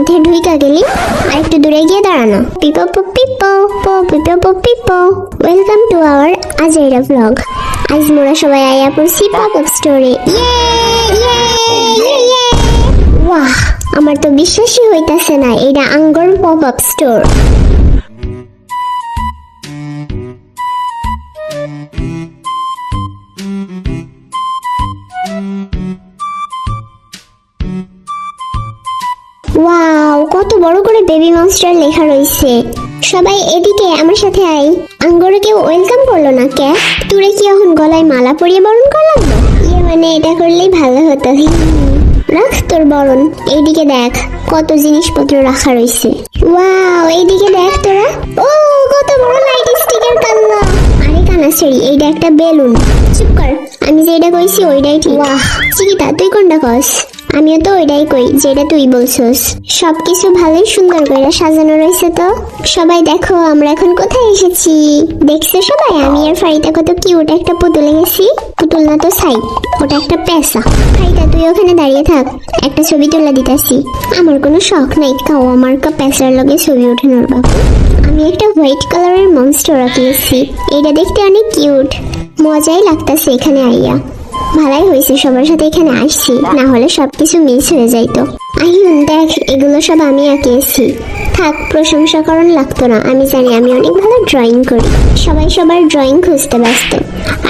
মধ্যে ঢুইকা গেলি, আর একটু দূরে গিয়ে দাঁড়ানো। পিপো পিপো পিপো পিপো, ওয়েলকাম টু আওয়ার আজাইরা ব্লগ। আজ মোরা সবাই আইয়া পড়ছি পপ আপ স্টোরে। ওয়াহ, আমার তো বিশ্বাসই হইতাছে না এটা আঙ্গর পপ আপ স্টোর। ওয়াও, কত বড় করে বেবি মনস্টার লেখা রইছে। সবাই এদিকে আমার সাথে আই। আঙ্গরে কেউ ওয়েলকাম করলো না কে? তুরে কি এখন গলায় মালা পরিয়ে বরণ করলাম না? মানে এটা করলেই ভালো হতো। রাখ তোর বরণ। এইদিকে দেখ কত জিনিসপত্র রাখা রইছে। ওয়াও, এইদিকে দেখ তোরা। ও কত বড় লাইট স্টিকার কান্না। আরে কানাসেরি, এইটা একটা বেলুন। চুপ কর, আমি যেটা কইছি ওইটাই ঠিক। ওয়াহ চিকিতা, তুই কোনটা কস? আমিও তো ওইটাই কই যেটা তুই বলছস। সবকিছু ভালোই সুন্দর করে সাজানো রয়েছে তো। সবাই দেখো আমরা এখন কোথায় এসেছি। দেখছো সবাই, আমি আর ফারিদা কত কিউট একটা পুতুলে গেছি। পুতুল না তো সাই, ওটা একটা পেশা। ফারিদা তুই ওখানে দাঁড়িয়ে থাক, একটা ছবি তুলে দিতেছি। আমার কোনো শখ নাই কাও আমার পেশার লগে ছবি ওঠানোর বাবু। আমি একটা হোয়াইট কালারের মনস্টার আঁকিয়েছি। এইটা দেখতে অনেক কিউট, মজাই লাগতেছে এখানে আইয়া। ভালাই হয়েছে সবার সাথে এখানে আসছি, না হলে সবকিছু মিস হয়ে যাইতো। আইন দেখ, এগুলো সব আমি আঁকিয়েছি। থাক, প্রশংসা করণ লাগতো না, আমি জানি আমি অনেক ভালো ড্রয়িং করি। সবাই সবার ড্রয়িং খুঁজতে ব্যস্ত,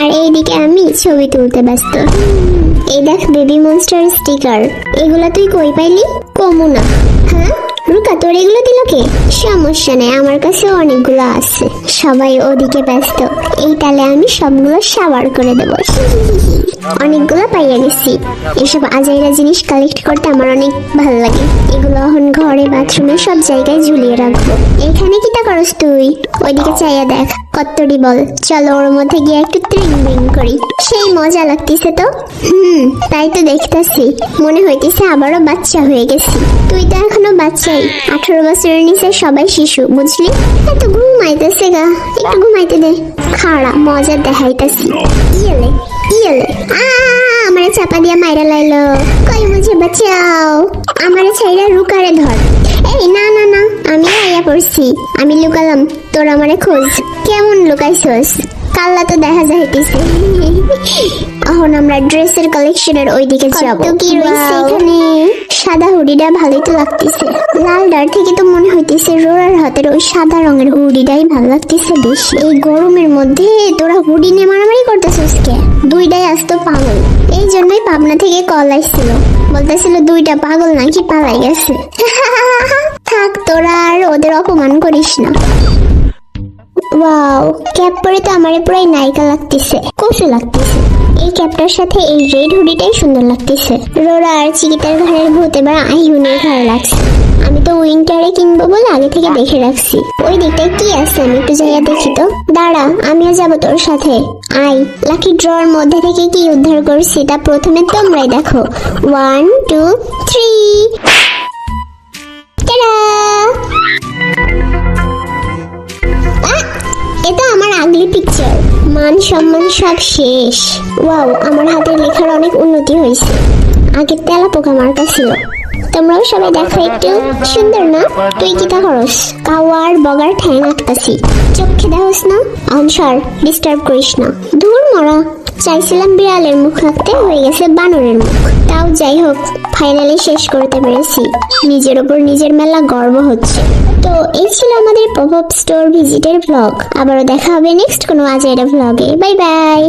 আর এইদিকে আমি ছবি তুলতে ব্যস্ত। এই দেখ বেবি মনস্টার স্টিকার। এগুলা তুই কই পাইলি? কমু না। হ্যাঁ রুকা, তোর এগুলো দিল কে? সমস্যা নেই, আমার কাছে অনেকগুলো আছে। সবাই ওদিকে ব্যস্ত, এই তালে আমি সবগুলো সাবার করে দেবো। অনেকগুলো পাইয়া গেছি। এইসব আজাইরা জিনিস কালেক্ট করতে আমার অনেক ভালো লাগে। এগুলো এখন ঘরে, বাথরুমে সব জায়গায় ঝুলিয়ে রাখবো। এখানে কিটা করস তুই? ওইদিকে চাইয়া দেখ কত্তরি বল। চলো ওর মধ্যে গিয়ে একটু ট্রিং ব্রিং করি। সেই মজা লাগতেছে তো। তাই তো দেখতেছি, মনে হইতেছে আবারও বাচ্চা হয়ে গেছি। তুই তো এখনো বাচ্চাই, 18 বছরের নিচে সবাই শিশু, বুঝলি? এত ঘুমাইতেছে গা, একটু ঘুমাইতে দে। খাড়া মজা দেখাইতেছি। ইয়েলে ইয়েলে, আমারে চাপা দিয়া মাইরা লাইলো। কই মুঝে বাঁচাও, আমারে ছাইরা রুকারে ধর। এই না না না, আমি আইয়া পড়ছি। আমি লুকালাম, তোর আমারে খোঁজ। কেমন লুকাইছস? কাল্লা তো দেখা যাইতেছে। এখন আমরা ড্রেসের কালেকশনের ওইদিকে যাব। কি রইছে এখানে? সাদা হুডিটা ভালোই তো লাগতেছে। লাল ডার থেকে তো মনে হইতেছে রোরার হাতের ওই সাদা রঙের হুডিটাই ভালো লাগতেছে বেশি। এই গরমের মধ্যে তোরা হুডি নিয়ে মারামারি করতেছিস কে? দুইটাই আসতো পাগল। এই জন্যই পাবনা থেকে কল আসছিল, বলতেছিল দুইটা পাগল নাকি পালাই গেছে। থাক, তোরা আর ওদের অপমান করিস না। ওয়াও, ক্যাপ পরে তো আমারে পুরাই নায়িকা লাগতেছে, কসু লাগতেছে। এই ক্যাপটার সাথে এই রেড হুডিটাই সুন্দর লাগতেছে। রোরা আর চিকিতার ঘরের ভূত এবার আইহুনের ঘরে লাগছে। আমি তো উইন্টারে কিনবো বলে আগে থেকে দেখে রাখছি। ওই দিকটায় কি আছে আমি একটু যাইয়া দেখি তো। দাঁড়া, আমিও যাবো তোর সাথে। আই, লাকি ড্রর মধ্যে থেকে কি উদ্ধার করছি তা প্রথমে তোমরাই দেখো। 1 2 3। এটা আমার আগলি পিকচার। মান সম্মান সব শেষ। ওয়াও, আমার হাতের লেখার অনেক উন্নতি হয়েছে। আগে তেলা পোকা মার্কা ছিল। তোমরাও সবাই দেখো একটু, সুন্দর না? তুই কি তা করস? কাওয়ার বগার ঠ্যাং আঁকতাছি, চোখে দেখোস না? আনসার ডিস্টার্ব করিস না। দূর মরা, চাইছিলাম বিড়ালের মুখ রাখতে, হয়ে গেছে বানরের মুখ। তাও যাই হোক, ফাইনালি শেষ করতে পেরেছি। নিজের ওপর নিজের মেলা গর্ব হচ্ছে। তো এই ছিল আমাদের পপ আপ স্টোর ভিজিটের ব্লগ। আবারও দেখা হবে নেক্সট কোনো আজাইরা ব্লগে। Bye bye.